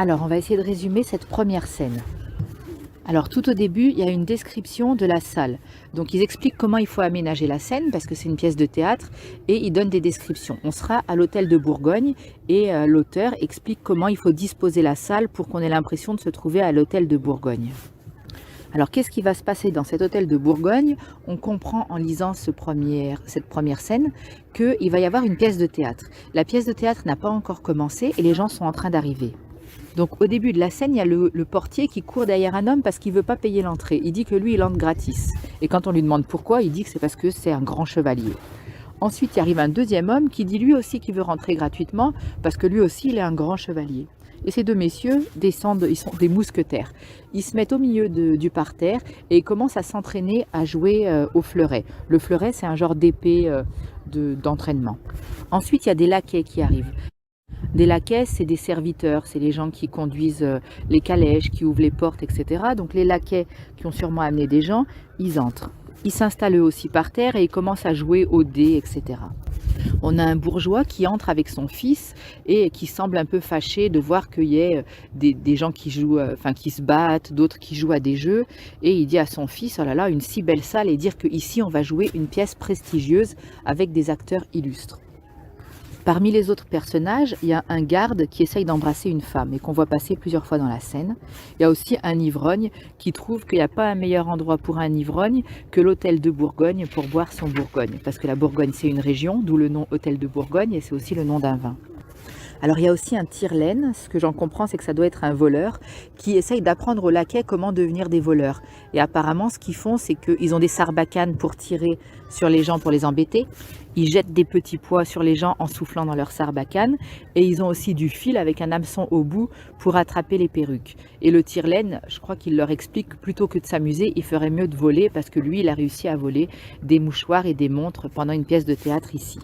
Alors, on va essayer de résumer cette première scène. Alors, tout au début, il y a une description de la salle. Donc, ils expliquent comment il faut aménager la scène, parce que c'est une pièce de théâtre, et ils donnent des descriptions. On sera à l'hôtel de Bourgogne, et l'auteur explique comment il faut disposer la salle pour qu'on ait l'impression de se trouver à l'hôtel de Bourgogne. Alors, qu'est-ce qui va se passer dans cet hôtel de Bourgogne? On comprend en lisant cette première scène qu'il va y avoir une pièce de théâtre. La pièce de théâtre n'a pas encore commencé et les gens sont en train d'arriver. Donc au début de la scène, il y a le portier qui court derrière un homme parce qu'il ne veut pas payer l'entrée. Il dit que lui, il entre gratis. Et quand on lui demande pourquoi, il dit que c'est parce que c'est un grand chevalier. Ensuite, il arrive un deuxième homme qui dit lui aussi qu'il veut rentrer gratuitement parce que lui aussi, il est un grand chevalier. Et ces deux messieurs descendent, ils sont des mousquetaires. Ils se mettent au milieu du parterre et ils commencent à s'entraîner à jouer au fleuret. Le fleuret, c'est un genre d'épée d'entraînement. Ensuite, il y a des laquais qui arrivent. Des laquais, c'est des serviteurs, c'est les gens qui conduisent les calèches, qui ouvrent les portes, etc. Donc les laquais qui ont sûrement amené des gens, ils entrent. Ils s'installent eux aussi par terre et ils commencent à jouer aux dés, etc. On a un bourgeois qui entre avec son fils et qui semble un peu fâché de voir qu'il y ait des gens qui jouent, qui se battent, d'autres qui jouent à des jeux. Et il dit à son fils, oh là là, une si belle salle, et dire qu'ici on va jouer une pièce prestigieuse avec des acteurs illustres. Parmi les autres personnages, il y a un garde qui essaye d'embrasser une femme et qu'on voit passer plusieurs fois dans la scène. Il y a aussi un ivrogne qui trouve qu'il n'y a pas un meilleur endroit pour un ivrogne que l'hôtel de Bourgogne pour boire son Bourgogne. Parce que la Bourgogne, c'est une région, d'où le nom hôtel de Bourgogne, et c'est aussi le nom d'un vin. Alors il y a aussi un tire-laine, ce que j'en comprends c'est que ça doit être un voleur qui essaye d'apprendre aux laquais comment devenir des voleurs. Et apparemment ce qu'ils font c'est qu'ils ont des sarbacanes pour tirer sur les gens pour les embêter. Ils jettent des petits pois sur les gens en soufflant dans leur sarbacane et ils ont aussi du fil avec un hameçon au bout pour attraper les perruques. Et le tire-laine, je crois qu'il leur explique que plutôt que de s'amuser, il ferait mieux de voler parce que lui il a réussi à voler des mouchoirs et des montres pendant une pièce de théâtre ici.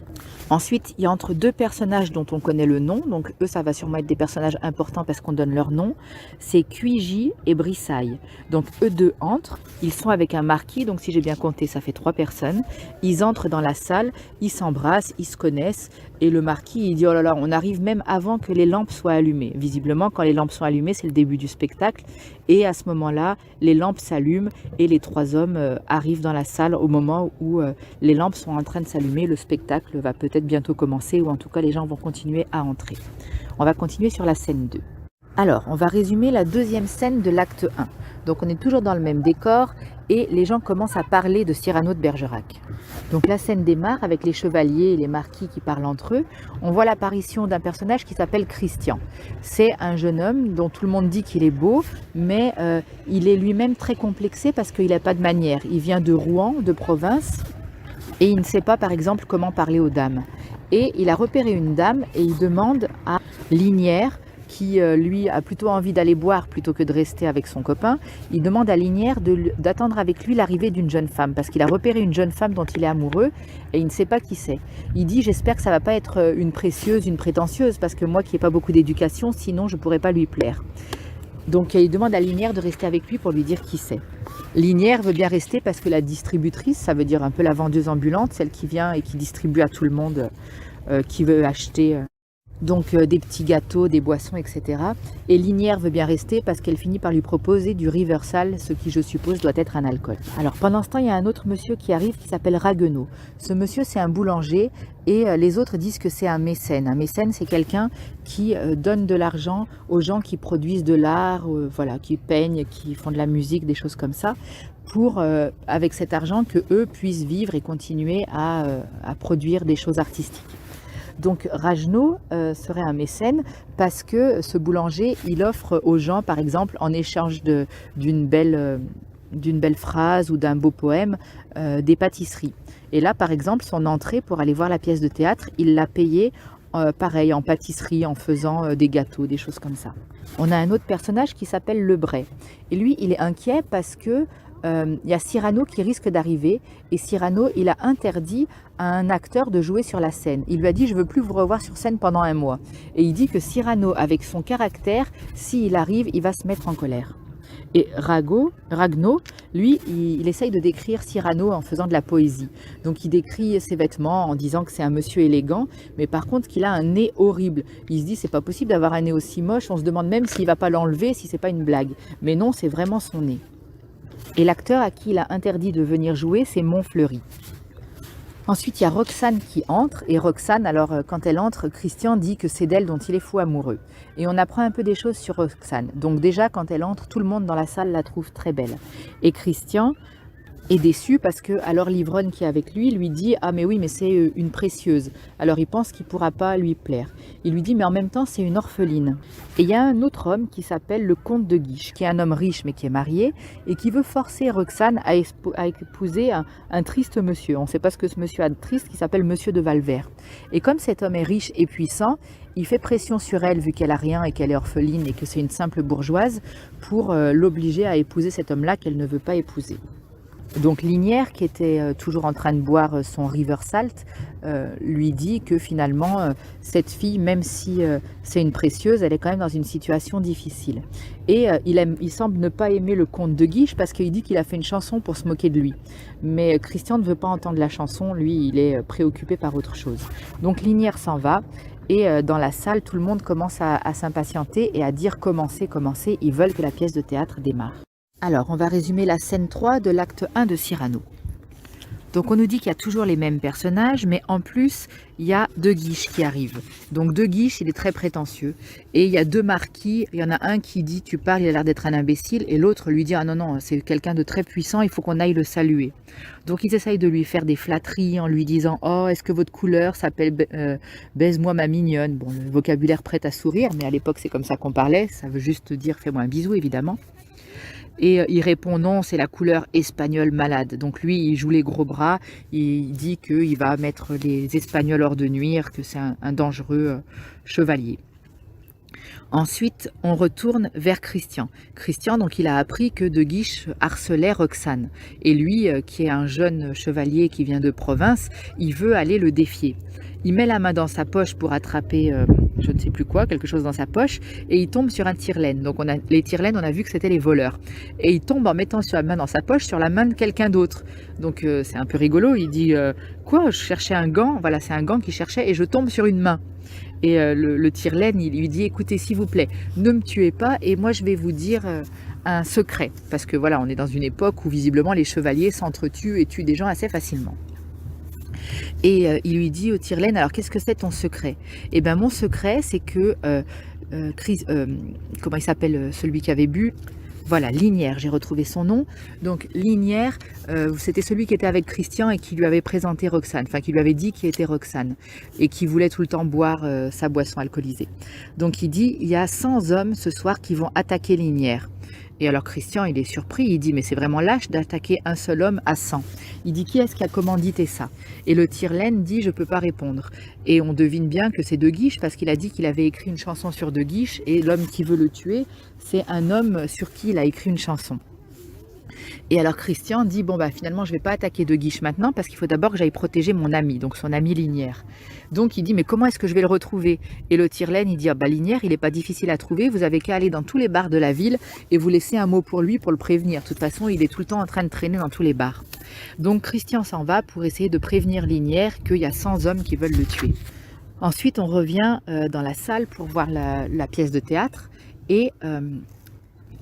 Ensuite, il y a entre deux personnages dont on connaît le nom, donc eux ça va sûrement être des personnages importants parce qu'on donne leur nom, c'est Cuigy et Brissailles. Donc eux deux entrent, ils sont avec un marquis, donc si j'ai bien compté ça fait 3 personnes, ils entrent dans la salle, ils s'embrassent, ils se connaissent et le marquis il dit oh là là on arrive même avant que les lampes soient allumées. Visiblement quand les lampes sont allumées c'est le début du spectacle et à ce moment-là les lampes s'allument et les 3 hommes arrivent dans la salle au moment où les lampes sont en train de s'allumer, le spectacle va peut-être bientôt commencer ou en tout cas les gens vont continuer à entrer. On va continuer sur la scène 2. Alors, on va résumer la deuxième scène de l'acte 1. Donc on est toujours dans le même décor et les gens commencent à parler de Cyrano de Bergerac. Donc la scène démarre avec les chevaliers et les marquis qui parlent entre eux. On voit l'apparition d'un personnage qui s'appelle Christian. C'est un jeune homme dont tout le monde dit qu'il est beau, mais il est lui-même très complexé parce qu'il n'a pas de manière. Il vient de Rouen, de province, et il ne sait pas par exemple comment parler aux dames. Et il a repéré une dame et il demande à Linière, qui lui a plutôt envie d'aller boire plutôt que de rester avec son copain, il demande à Linière d'attendre avec lui l'arrivée d'une jeune femme, parce qu'il a repéré une jeune femme dont il est amoureux et il ne sait pas qui c'est. Il dit j'espère que ça va pas être une précieuse, une prétentieuse, parce que moi qui n'ai pas beaucoup d'éducation, sinon je pourrais pas lui plaire. Donc il demande à Linière de rester avec lui pour lui dire qui c'est. Linière veut bien rester parce que la distributrice, ça veut dire un peu la vendeuse ambulante, celle qui vient et qui distribue à tout le monde qui veut acheter donc des petits gâteaux, des boissons, etc. Et Linière veut bien rester parce qu'elle finit par lui proposer du Riversal, ce qui je suppose doit être un alcool. Alors pendant ce temps, il y a un autre monsieur qui arrive qui s'appelle Raguenaud. Ce monsieur c'est un boulanger et les autres disent que c'est un mécène. Un mécène c'est quelqu'un qui donne de l'argent aux gens qui produisent de l'art, voilà, qui peignent, qui font de la musique, des choses comme ça, pour avec cet argent que eux puissent vivre et continuer à produire des choses artistiques. Donc Raguenaud serait un mécène parce que ce boulanger, il offre aux gens, par exemple, en échange d'une belle phrase ou d'un beau poème, des pâtisseries. Et là, par exemple, son entrée pour aller voir la pièce de théâtre, il l'a payée pareil, en pâtisserie, en faisant des gâteaux, des choses comme ça. On a un autre personnage qui s'appelle Lebray. Et lui, il est inquiet parce que il y a Cyrano qui risque d'arriver et Cyrano il a interdit à un acteur de jouer sur la scène. Il lui a dit je veux plus vous revoir sur scène pendant 1 mois. Et il dit que Cyrano avec son caractère, s'il arrive, il va se mettre en colère. Et Ragno, lui, il essaye de décrire Cyrano en faisant de la poésie. Donc il décrit ses vêtements en disant que c'est un monsieur élégant, mais par contre qu'il a un nez horrible. Il se dit c'est pas possible d'avoir un nez aussi moche, on se demande même s'il va pas l'enlever, si c'est pas une blague. Mais non, c'est vraiment son nez. Et l'acteur à qui il a interdit de venir jouer, c'est Montfleury. Ensuite, il y a Roxane qui entre, et Roxane, alors quand elle entre, Christian dit que c'est d'elle dont il est fou amoureux. Et on apprend un peu des choses sur Roxane. Donc déjà, quand elle entre, tout le monde dans la salle la trouve très belle. Et Christian est déçu parce que alors l'ivrogne qui est avec lui dit ah mais oui mais c'est une précieuse. Alors il pense qu'il pourra pas lui plaire. Il lui dit mais en même temps c'est une orpheline. Et il y a un autre homme qui s'appelle le comte de Guiche, qui est un homme riche mais qui est marié et qui veut forcer Roxane à épouser un triste monsieur. On ne sait pas ce que ce monsieur a de triste, qui s'appelle monsieur de Valvert. Et comme cet homme est riche et puissant, il fait pression sur elle vu qu'elle a rien et qu'elle est orpheline et que c'est une simple bourgeoise pour l'obliger à épouser cet homme-là qu'elle ne veut pas épouser. Donc Linière, qui était toujours en train de boire son River Salt, lui dit que finalement, cette fille, même si c'est une précieuse, elle est quand même dans une situation difficile. Et il semble ne pas aimer le comte de Guiche parce qu'il dit qu'il a fait une chanson pour se moquer de lui. Mais Christian ne veut pas entendre la chanson, lui il est préoccupé par autre chose. Donc Linière s'en va. Et dans la salle, tout le monde commence à s'impatienter et à dire commencez, commencez, ils veulent que la pièce de théâtre démarre. Alors, on va résumer la scène 3 de l'acte 1 de Cyrano. Donc on nous dit qu'il y a toujours les mêmes personnages, mais en plus, il y a De Guiche qui arrive. Donc De Guiche, il est très prétentieux. Et il y a deux marquis, il y en a un qui dit « tu parles, il a l'air d'être un imbécile », et l'autre lui dit « ah non, non, c'est quelqu'un de très puissant, il faut qu'on aille le saluer ». Donc ils essayent de lui faire des flatteries en lui disant « oh, est-ce que votre couleur s'appelle baise-moi ma mignonne ?» Bon, le vocabulaire prête à sourire, mais à l'époque c'est comme ça qu'on parlait, ça veut juste dire « fais-moi un bisou » évidemment. Et il répond non, c'est la couleur espagnole malade. Donc lui, il joue les gros bras, il dit qu'il va mettre les Espagnols hors de nuire, que c'est un dangereux chevalier. Ensuite, on retourne vers Christian. Christian, donc, il a appris que De Guiche harcelait Roxane. Et lui, qui est un jeune chevalier qui vient de province, il veut aller le défier. Il met la main dans sa poche pour attraper, je ne sais plus quoi, quelque chose dans sa poche, et il tombe sur un tire-laine. Donc les tire-laines, on a vu que c'était les voleurs. Et il tombe en mettant la main dans sa poche sur la main de quelqu'un d'autre. Donc c'est un peu rigolo, il dit quoi, je cherchais un gant, voilà, c'est un gant qu'il cherchait, et je tombe sur une main. Et le tire-laine, il lui dit, écoutez, s'il vous plaît, ne me tuez pas, et moi je vais vous dire un secret. Parce que voilà, on est dans une époque où visiblement les chevaliers s'entretuent et tuent des gens assez facilement. Et il lui dit au tire-laine, alors qu'est-ce que c'est ton secret? Eh bien mon secret, c'est que, comment il s'appelle celui qui avait bu? Voilà, Linière, j'ai retrouvé son nom. Donc Linière, c'était celui qui était avec Christian et qui lui avait présenté Roxane, enfin qui lui avait dit qui était Roxane et qui voulait tout le temps boire sa boisson alcoolisée. Donc il dit, il y a 100 hommes ce soir qui vont attaquer Linière. Et alors Christian, il est surpris, il dit « mais c'est vraiment lâche d'attaquer un seul homme à 100 ». Il dit « qui est-ce qui a commandité ça ?» Et le tire-laine dit « je ne peux pas répondre ». Et on devine bien que c'est De Guiche parce qu'il a dit qu'il avait écrit une chanson sur De Guiche et l'homme qui veut le tuer, c'est un homme sur qui il a écrit une chanson. Et alors Christian dit, bon bah finalement je vais pas attaquer De Guiche maintenant parce qu'il faut d'abord que j'aille protéger mon ami, donc son ami Linière. Donc il dit, mais comment est-ce que je vais le retrouver? Et le tire-laine, il dit, ah bah Linière, il est pas difficile à trouver, vous avez qu'à aller dans tous les bars de la ville et vous laisser un mot pour lui pour le prévenir. De toute façon, il est tout le temps en train de traîner dans tous les bars. Donc Christian s'en va pour essayer de prévenir Linière qu'il y a 100 hommes qui veulent le tuer. Ensuite, on revient dans la salle pour voir la pièce de théâtre et...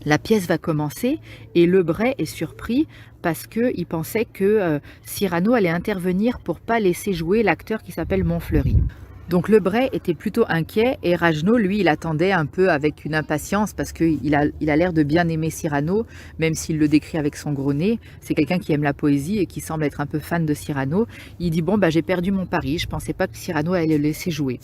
la pièce va commencer et Lebret est surpris parce qu'il pensait que Cyrano allait intervenir pour pas laisser jouer l'acteur qui s'appelle Montfleury. Donc Lebret était plutôt inquiet et Ragno, lui, il attendait un peu avec une impatience parce qu'il a l'air de bien aimer Cyrano, même s'il le décrit avec son gros nez. C'est quelqu'un qui aime la poésie et qui semble être un peu fan de Cyrano. Il dit, bon, bah, j'ai perdu mon pari, je pensais pas que Cyrano allait le laisser jouer.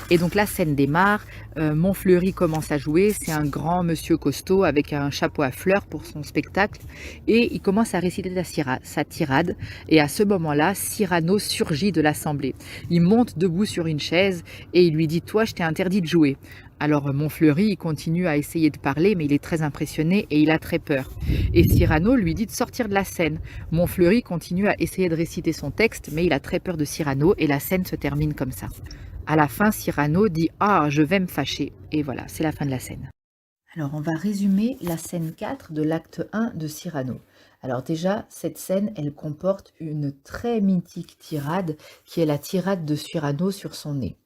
Et donc la scène démarre, Montfleury commence à jouer, c'est un grand monsieur costaud avec un chapeau à fleurs pour son spectacle et il commence à réciter sa tirade et à ce moment-là, Cyrano surgit de l'assemblée. Il monte debout sur une chaise et il lui dit, toi je t'ai interdit de jouer. Alors Montfleury il continue à essayer de parler mais il est très impressionné et il a très peur. Et Cyrano lui dit de sortir de la scène. Montfleury continue à essayer de réciter son texte mais il a très peur de Cyrano et la scène se termine comme ça. À la fin, Cyrano dit « Ah, je vais me fâcher ». Et voilà, c'est la fin de la scène. Alors, on va résumer la scène 4 de l'acte 1 de Cyrano. Alors déjà, cette scène, elle comporte une très mythique tirade, qui est la tirade de Cyrano sur son nez.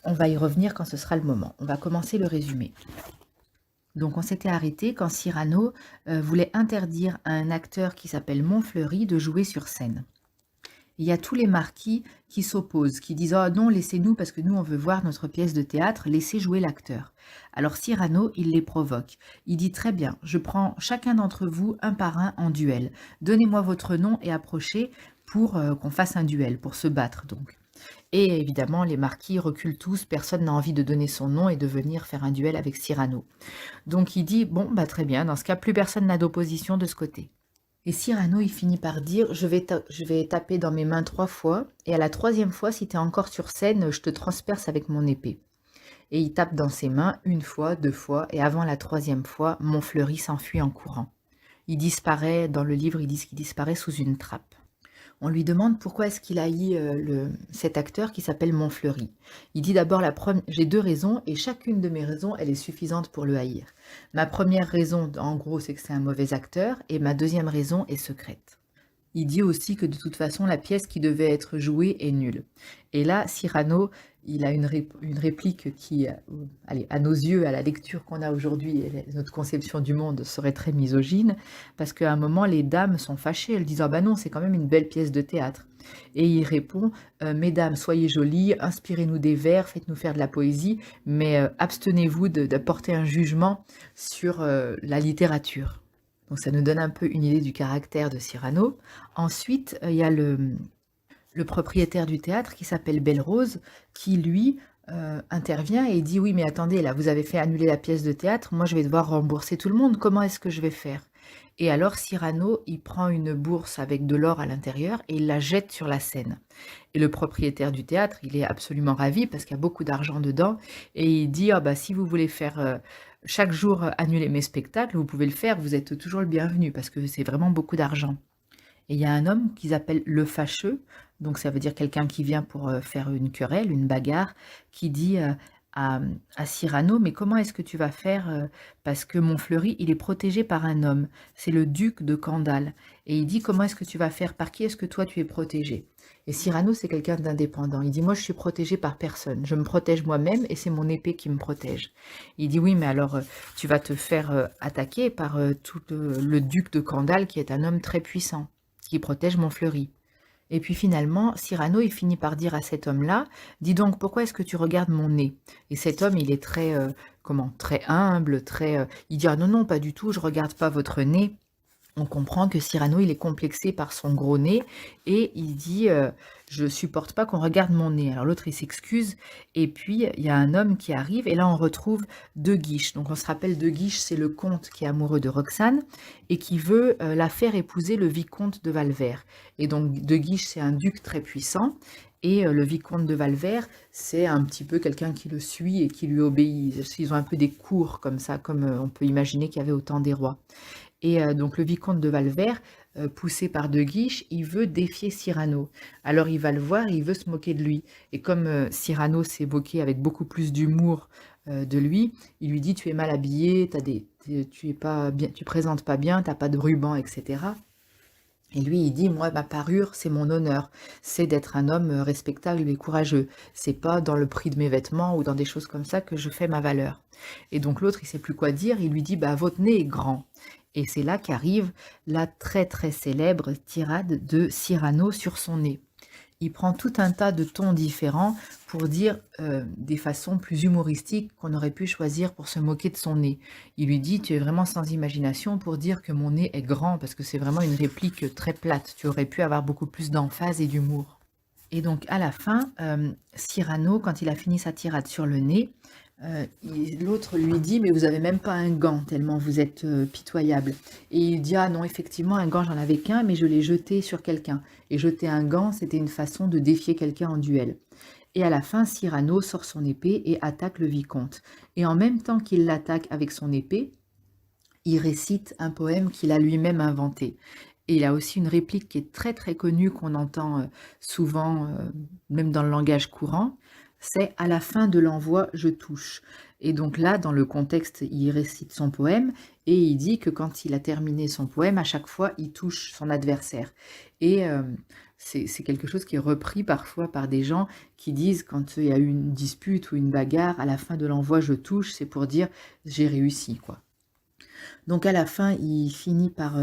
On va y revenir quand ce sera le moment. On va commencer le résumé. Donc on s'était arrêté quand Cyrano voulait interdire à un acteur qui s'appelle Montfleury de jouer sur scène. Il y a tous les marquis qui s'opposent, qui disent: «Oh non, laissez-nous parce que nous on veut voir notre pièce de théâtre, laissez jouer l'acteur». Alors Cyrano, il les provoque. Il dit: «Très bien, je prends chacun d'entre vous un par un en duel. Donnez-moi votre nom et approchez pour qu'on fasse un duel, pour se battre donc». Et évidemment, les marquis reculent tous, personne n'a envie de donner son nom et de venir faire un duel avec Cyrano. Donc il dit: «Bon, bah très bien, dans ce cas, plus personne n'a d'opposition de ce côté». Et Cyrano, il finit par dire: je vais taper dans mes mains 3 fois, et à la troisième fois, si tu es encore sur scène, je te transperce avec mon épée. Et il tape dans ses mains une fois, 2 fois, et avant la troisième fois, Montfleury s'enfuit en courant. Il disparaît, dans le livre, ils disent qu'il disparaît sous une trappe. On lui demande pourquoi est-ce qu'il haït cet acteur qui s'appelle Montfleury. Il dit d'abord: j'ai 2 raisons, et chacune de mes raisons, elle est suffisante pour le haïr. Ma première raison, en gros, c'est que c'est un mauvais acteur, et ma deuxième raison est secrète. Il dit aussi que de toute façon, la pièce qui devait être jouée est nulle. Et là, Cyrano, il a une réplique qui, allez, à nos yeux, à la lecture qu'on a aujourd'hui, et notre conception du monde serait très misogyne, parce qu'à un moment, les dames sont fâchées. Elles disent: «Ah bah non, c'est quand même une belle pièce de théâtre». Et il répond: Mesdames, soyez jolies, inspirez-nous des vers, faites-nous faire de la poésie, mais abstenez-vous d'apporter un jugement sur la littérature». Donc ça nous donne un peu une idée du caractère de Cyrano. Ensuite, il y a le propriétaire du théâtre qui s'appelle Belle-Rose, qui lui intervient et dit: «Oui, mais attendez, là, vous avez fait annuler la pièce de théâtre, moi je vais devoir rembourser tout le monde, comment est-ce que je vais faire?» Et alors Cyrano, il prend une bourse avec de l'or à l'intérieur et il la jette sur la scène. Et le propriétaire du théâtre, il est absolument ravi parce qu'il y a beaucoup d'argent dedans, et il dit: «Ah bah, si vous voulez faire chaque jour annuler mes spectacles, vous pouvez le faire, vous êtes toujours le bienvenu parce que c'est vraiment beaucoup d'argent». Et il y a un homme qu'ils appellent le fâcheux, donc ça veut dire quelqu'un qui vient pour faire une querelle, une bagarre, qui dit à Cyrano: «Mais comment est-ce que tu vas faire parce que Montfleury, il est protégé par un homme, c'est le duc de Candale». Et il dit: «Comment est-ce que tu vas faire? Par qui est-ce que toi tu es protégé?» Et Cyrano, c'est quelqu'un d'indépendant. Il dit: «Moi, je suis protégé par personne. Je me protège moi-même et c'est mon épée qui me protège». Il dit: «Oui, mais alors tu vas te faire attaquer par tout le duc de Candale qui est un homme très puissant, qui protège Montfleury». Et puis finalement, Cyrano, il finit par dire à cet homme-là: «Dis donc, pourquoi est-ce que tu regardes mon nez?» Et cet homme, il est très, très humble, très, il dit: «Ah non, non, pas du tout, je regarde pas votre nez». On comprend que Cyrano, il est complexé par son gros nez et il dit: «Je supporte pas qu'on regarde mon nez». Alors l'autre, il s'excuse et puis il y a un homme qui arrive et là, on retrouve De Guiche. Donc on se rappelle, De Guiche, c'est le comte qui est amoureux de Roxane et qui veut, la faire épouser le vicomte de Valvert. Et donc De Guiche, c'est un duc très puissant et le vicomte de Valvert, c'est un petit peu quelqu'un qui le suit et qui lui obéit. Ils ont un peu des cours comme ça, comme, on peut imaginer qu'il y avait au temps des rois. Et donc le vicomte de Valvert, poussé par De Guiche, il veut défier Cyrano. Alors il va le voir et il veut se moquer de lui. Et comme Cyrano s'est moqué avec beaucoup plus d'humour de lui, il lui dit: «Tu es mal habillé, tu es pas bien, tu présentes pas bien, t'as pas de ruban, etc.» Et lui, il dit: «Moi, ma parure, c'est mon honneur, c'est d'être un homme respectable et courageux. C'est pas dans le prix de mes vêtements ou dans des choses comme ça que je fais ma valeur». Et donc l'autre, il sait plus quoi dire, il lui dit: «Bah, votre nez est grand». Et c'est là qu'arrive la très très célèbre tirade de Cyrano sur son nez. Il prend tout un tas de tons différents pour dire des façons plus humoristiques qu'on aurait pu choisir pour se moquer de son nez. Il lui dit: «Tu es vraiment sans imagination pour dire que mon nez est grand», parce que c'est vraiment une réplique très plate. Tu aurais pu avoir beaucoup plus d'emphase et d'humour. Et donc à la fin, Cyrano, quand il a fini sa tirade sur le nez, l'autre lui dit: «Mais vous avez même pas un gant, tellement vous êtes pitoyable». Et il dit: «Ah non, effectivement, un gant, j'en avais qu'un, mais je l'ai jeté sur quelqu'un. Et jeter un gant, c'était une façon de défier quelqu'un en duel». Et à la fin, Cyrano sort son épée et attaque le vicomte. Et en même temps qu'il l'attaque avec son épée, il récite un poème qu'il a lui-même inventé. Et il a aussi une réplique qui est très très connue, qu'on entend souvent, même dans le langage courant. c'est à la fin de l'envoi, je touche. Et donc là, dans le contexte, il récite son poème et il dit que quand il a terminé son poème, à chaque fois, il touche son adversaire. Et c'est quelque chose qui est repris parfois par des gens qui disent quand il y a eu une dispute ou une bagarre, à la fin de l'envoi, je touche, c'est pour dire j'ai réussi, quoi. Donc à la fin, il finit par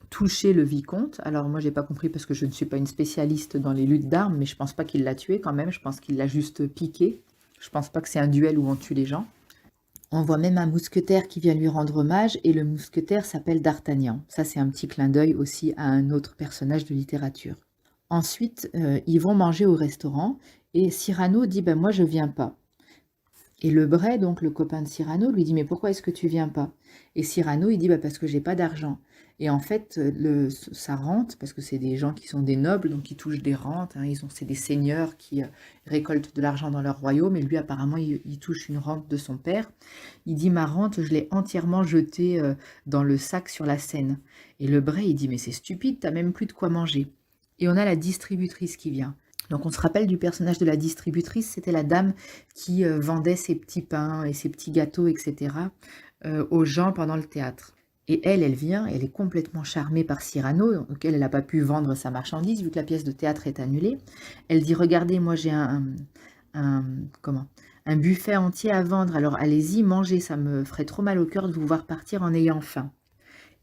toucher le vicomte. Alors moi, j'ai pas compris parce que je ne suis pas une spécialiste dans les luttes d'armes, mais je pense pas qu'il l'a tué quand même. Je pense qu'il l'a juste piqué. Je pense pas que c'est un duel où on tue les gens. On voit même un mousquetaire qui vient lui rendre hommage et le mousquetaire s'appelle D'Artagnan. Ça, c'est un petit clin d'œil aussi à un autre personnage de littérature. Ensuite, ils vont manger au restaurant et Cyrano dit ben, moi je viens pas. Et Lebray, donc le copain de Cyrano, lui dit mais pourquoi est-ce que tu viens pas? Et Cyrano il dit bah parce que j'ai pas d'argent. Et en fait, sa rente, parce que c'est des gens qui sont des nobles, donc qui touchent des rentes, hein, c'est des seigneurs qui récoltent de l'argent dans leur royaume, et lui apparemment il touche une rente de son père. Il dit ma rente, je l'ai entièrement jetée dans le sac sur la Seine. Et Lebray il dit mais c'est stupide, t'as même plus de quoi manger. Et on a la distributrice qui vient. Donc on se rappelle du personnage de la distributrice, c'était la dame qui vendait ses petits pains et ses petits gâteaux, etc. Aux gens pendant le théâtre. Et elle vient, elle est complètement charmée par Cyrano, auquel elle n'a pas pu vendre sa marchandise vu que la pièce de théâtre est annulée. Elle dit, regardez, moi j'ai un, comment, un buffet entier à vendre, alors allez-y, mangez, ça me ferait trop mal au cœur de vous voir partir en ayant faim.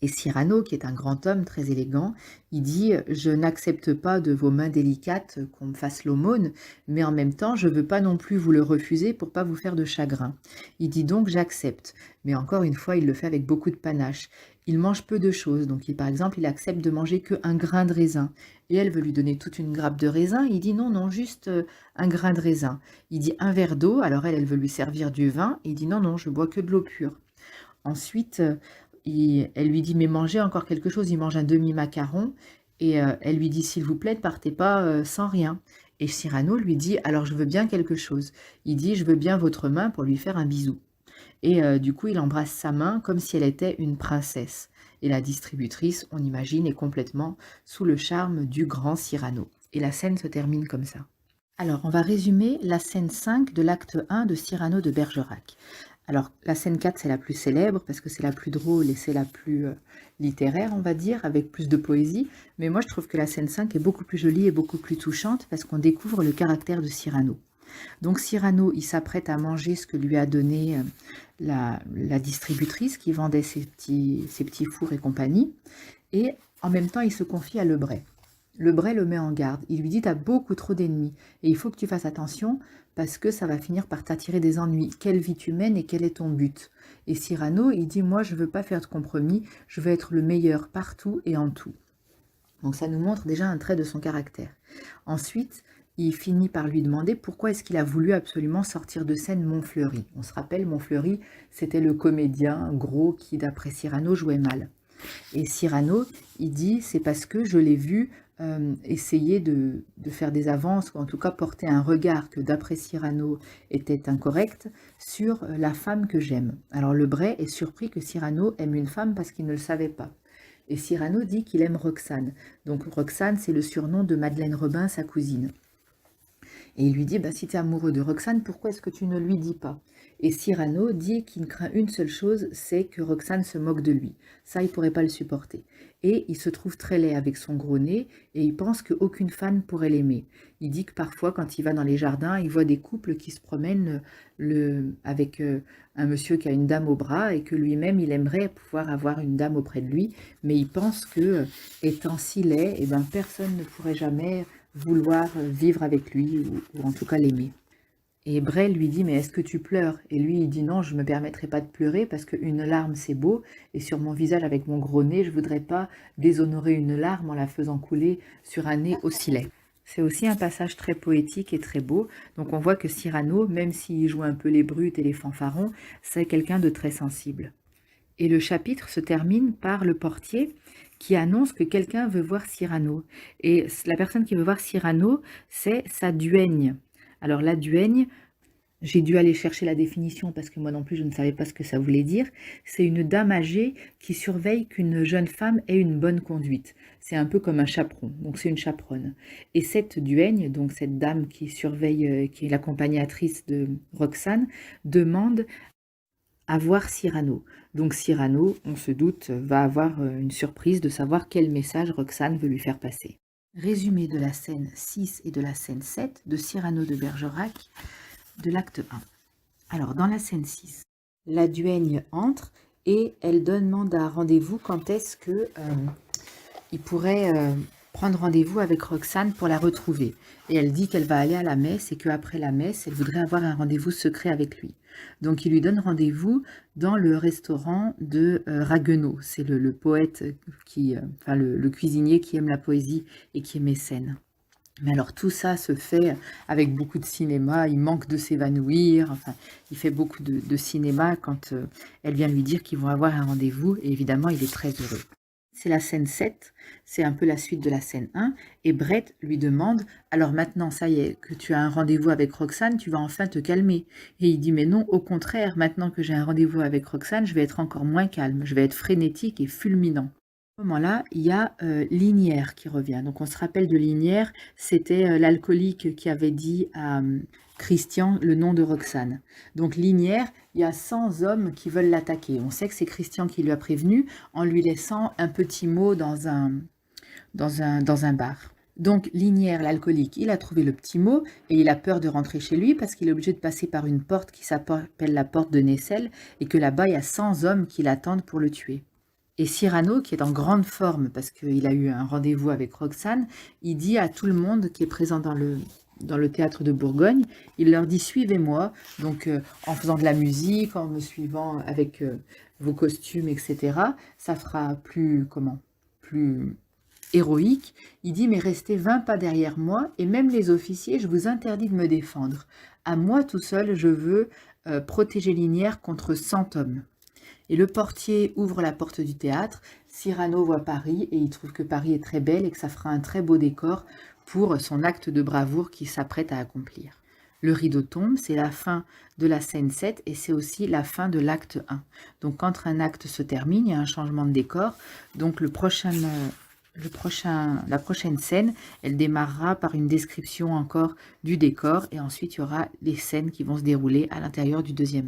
Et Cyrano, qui est un grand homme très élégant, il dit « Je n'accepte pas de vos mains délicates qu'on me fasse l'aumône, mais en même temps, je ne veux pas non plus vous le refuser pour pas vous faire de chagrin. » Il dit donc « J'accepte ». Mais encore une fois, il le fait avec beaucoup de panache. Il mange peu de choses, donc par exemple, il accepte de manger qu'un grain de raisin. Et elle veut lui donner toute une grappe de raisin, il dit « Non, non, juste un grain de raisin ». Il dit « Un verre d'eau », alors elle veut lui servir du vin, il dit « Non, non, je bois que de l'eau pure ». Ensuite, elle lui dit, mais mangez encore quelque chose, il mange un demi-macaron, et elle lui dit, s'il vous plaît, ne partez pas sans rien. Et Cyrano lui dit, alors je veux bien quelque chose. Il dit, je veux bien votre main pour lui faire un bisou. Et du coup, il embrasse sa main comme si elle était une princesse. Et la distributrice, on imagine, est complètement sous le charme du grand Cyrano. Et la scène se termine comme ça. Alors, on va résumer la scène 5 de l'acte 1 de Cyrano de Bergerac. Alors, la scène 4, c'est la plus célèbre parce que c'est la plus drôle et c'est la plus littéraire, on va dire, avec plus de poésie. Mais moi, je trouve que la scène 5 est beaucoup plus jolie et beaucoup plus touchante parce qu'on découvre le caractère de Cyrano. Donc, Cyrano, il s'apprête à manger ce que lui a donné la distributrice qui vendait ses petits fours et compagnie. Et en même temps, il se confie à Lebray. Lebray le met en garde. Il lui dit, t'as beaucoup trop d'ennemis et il faut que tu fasses attention parce que ça va finir par t'attirer des ennuis. Quelle vie tu mènes et quel est ton but? Et Cyrano, il dit, moi, je veux pas faire de compromis, je veux être le meilleur partout et en tout. Donc ça nous montre déjà un trait de son caractère. Ensuite, il finit par lui demander pourquoi est-ce qu'il a voulu absolument sortir de scène Montfleury. On se rappelle, Montfleury, c'était le comédien gros qui, d'après Cyrano, jouait mal. Et Cyrano, il dit, c'est parce que je l'ai vu essayer de faire des avances, ou en tout cas porter un regard que d'après Cyrano était incorrect, sur la femme que j'aime. Alors Lebray est surpris que Cyrano aime une femme parce qu'il ne le savait pas. Et Cyrano dit qu'il aime Roxane. Donc Roxane, c'est le surnom de Madeleine Robin, sa cousine. Et il lui dit, bah, si tu es amoureux de Roxane, pourquoi est-ce que tu ne lui dis pas? Et Cyrano dit qu'il craint une seule chose, c'est que Roxane se moque de lui. Ça, il ne pourrait pas le supporter. Et il se trouve très laid avec son gros nez, et il pense qu'aucune femme pourrait l'aimer. Il dit que parfois, quand il va dans les jardins, il voit des couples qui se promènent avec un monsieur qui a une dame au bras, et que lui-même, il aimerait pouvoir avoir une dame auprès de lui, mais il pense que, étant si laid, eh ben, personne ne pourrait jamais vouloir vivre avec lui, ou en tout cas l'aimer. Et Bray lui dit, mais est-ce que tu pleures? Et lui, il dit, non, je ne me permettrai pas de pleurer parce qu'une larme, c'est beau. Et sur mon visage, avec mon gros nez, je ne voudrais pas déshonorer une larme en la faisant couler sur un nez aussi laid. C'est aussi un passage très poétique et très beau. Donc on voit que Cyrano, même s'il joue un peu les brutes et les fanfarons, c'est quelqu'un de très sensible. Et le chapitre se termine par le portier qui annonce que quelqu'un veut voir Cyrano. Et la personne qui veut voir Cyrano, c'est sa duègne. Alors la duègne, J'ai dû aller chercher la définition parce que moi non plus je ne savais pas ce que ça voulait dire. C'est une dame âgée qui surveille qu'une jeune femme ait une bonne conduite. C'est un peu comme un chaperon, donc c'est une chaperonne. Et cette duègne, donc cette dame qui surveille, qui est l'accompagnatrice de Roxane, demande à voir Cyrano. Donc Cyrano, on se doute, va avoir une surprise de savoir quel message Roxane veut lui faire passer. Résumé de la scène 6 et de la scène 7 de Cyrano de Bergerac de l'acte 1. Alors, dans la scène 6, la duègne entre et elle demande un rendez-vous quand est-ce que il pourrait prendre rendez-vous avec Roxane pour la retrouver. Et elle dit qu'elle va aller à la messe et qu'après la messe, elle voudrait avoir un rendez-vous secret avec lui. Donc, il lui donne rendez-vous dans le restaurant de Ragueneau. C'est le poète, enfin le cuisinier qui aime la poésie et qui est mécène. Mais alors tout ça se fait avec beaucoup de cinéma, il manque de s'évanouir, enfin, il fait beaucoup de cinéma quand elle vient lui dire qu'ils vont avoir un rendez-vous, et évidemment il est très heureux. C'est la scène 7, c'est un peu la suite de la scène 1, et Brett lui demande, alors maintenant ça y est, que tu as un rendez-vous avec Roxane, tu vas enfin te calmer. Et il dit, mais non, au contraire, maintenant que j'ai un rendez-vous avec Roxane, je vais être encore moins calme, je vais être frénétique et fulminant. À ce moment-là, il y a Linière qui revient. Donc on se rappelle de Linière, c'était l'alcoolique qui avait dit à Christian le nom de Roxane. Donc Linière, il y a 100 hommes qui veulent l'attaquer. On sait que c'est Christian qui lui a prévenu en lui laissant un petit mot dans un bar. Donc Linière, l'alcoolique, il a trouvé le petit mot et il a peur de rentrer chez lui parce qu'il est obligé de passer par une porte qui s'appelle la porte de Nessel et que là-bas, il y a 100 hommes qui l'attendent pour le tuer. Et Cyrano, qui est en grande forme parce qu'il a eu un rendez-vous avec Roxane, il dit à tout le monde qui est présent dans le théâtre de Bourgogne, il leur dit suivez-moi, donc en faisant de la musique, en me suivant avec vos costumes, etc. Ça fera plus héroïque. Il dit mais restez 20 pas derrière moi et même les officiers, je vous interdis de me défendre. À moi tout seul, je veux protéger Linière contre 100 hommes. Et le portier ouvre la porte du théâtre, Cyrano voit Paris et il trouve que Paris est très belle et que ça fera un très beau décor pour son acte de bravoure qu'il s'apprête à accomplir. Le rideau tombe, c'est la fin de la scène 7 et c'est aussi la fin de l'acte 1. Donc quand un acte se termine, il y a un changement de décor. Donc la prochaine scène, elle démarrera par une description encore du décor et ensuite il y aura les scènes qui vont se dérouler à l'intérieur du deuxième acte.